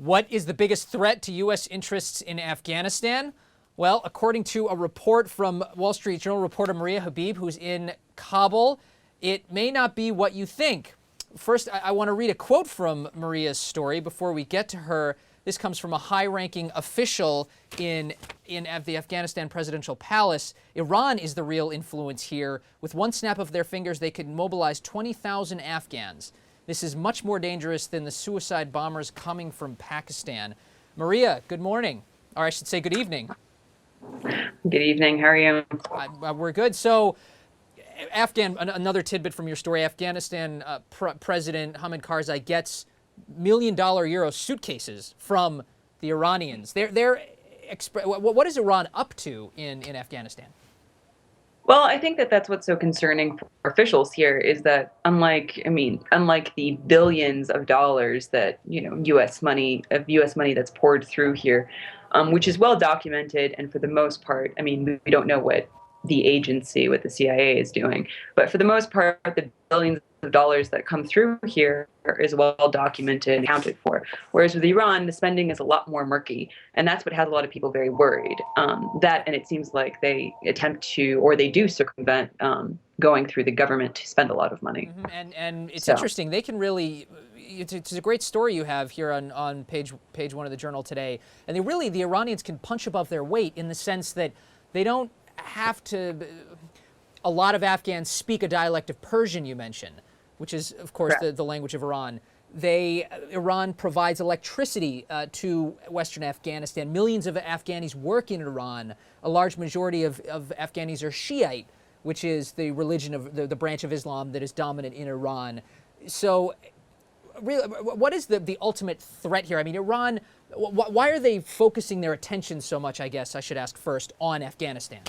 What is the biggest threat to U.S. interests in Afghanistan? Well, according to a report from Wall Street Journal reporter Maria Habib, who's in Kabul, it may not be what you think. First, I want to read a quote from Maria's story before we get to her. This comes from a high-ranking official in the Afghanistan presidential palace. Iran is the real influence here. With one snap of their fingers, they could mobilize 20,000 Afghans. This is much more dangerous than the suicide bombers coming from Pakistan. Maria, good morning. Or I should say good evening. Good evening. How are you? We're good. So, another tidbit from your story. Afghanistan President Hamid Karzai gets $1 million euro suitcases from the Iranians. What is Iran up to in Afghanistan? Well, I think that's what's so concerning for officials here is that unlike the billions of dollars that, U.S. money that's poured through here, which is well documented, and for the most part, we don't know what the CIA is doing, but for the most part, the billions of dollars that come through here is well documented and accounted for. Whereas with Iran, the spending is a lot more murky, and that's what has a lot of people very worried. And it seems like they attempt to, or they do circumvent going through the government to spend a lot of money. Mm-hmm. And it's interesting. They can really. It's a great story you have here on page one of the Journal today, and the Iranians can punch above their weight in the sense that they don't have to. A lot of Afghans speak a dialect of Persian, you mentioned, which is, of course, the language of Iran. Iran provides electricity to Western Afghanistan. Millions of Afghanis work in Iran. A large majority of Afghanis are Shiite, which is the religion of the branch of Islam that is dominant in Iran. So, really, what is the ultimate threat here? Iran, why are they focusing their attention so much, I guess I should ask first, on Afghanistan?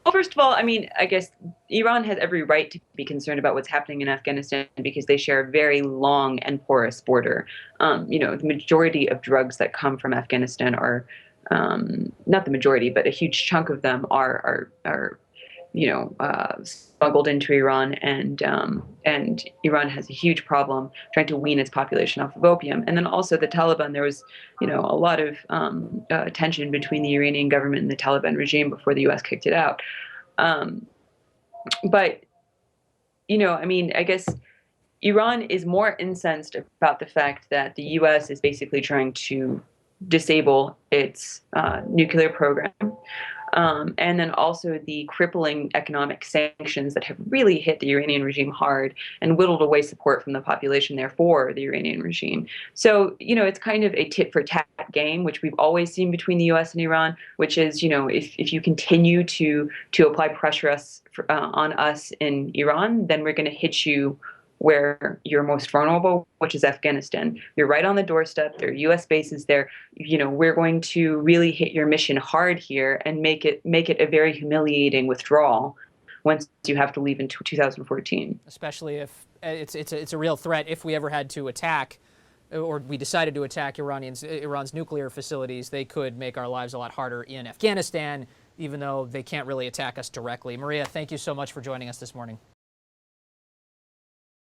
Well, first of all, I guess Iran has every right to be concerned about what's happening in Afghanistan because they share a very long and porous border. The majority of drugs that come from Afghanistan are, not the majority, but a huge chunk of them are smuggled into Iran, and Iran has a huge problem trying to wean its population off of opium. And then also the Taliban, there was, a lot of tension between the Iranian government and the Taliban regime before the U.S. kicked it out. But I guess Iran is more incensed about the fact that the U.S. is basically trying to disable its nuclear program. And then also the crippling economic sanctions that have really hit the Iranian regime hard and whittled away support from the population there for the Iranian regime. So, it's kind of a tit-for-tat game, which we've always seen between the U.S. and Iran, which is, if you continue to apply pressure on us in Iran, then we're going to hit you where you're most vulnerable, which is Afghanistan. You're right on the doorstep. There are U.S. bases there. We're going to really hit your mission hard here and make it a very humiliating withdrawal once you have to leave in 2014. Especially if it's a real threat. If we ever had to attack, or we decided to attack Iran's nuclear facilities, they could make our lives a lot harder in Afghanistan, even though they can't really attack us directly. Maria, thank you so much for joining us this morning.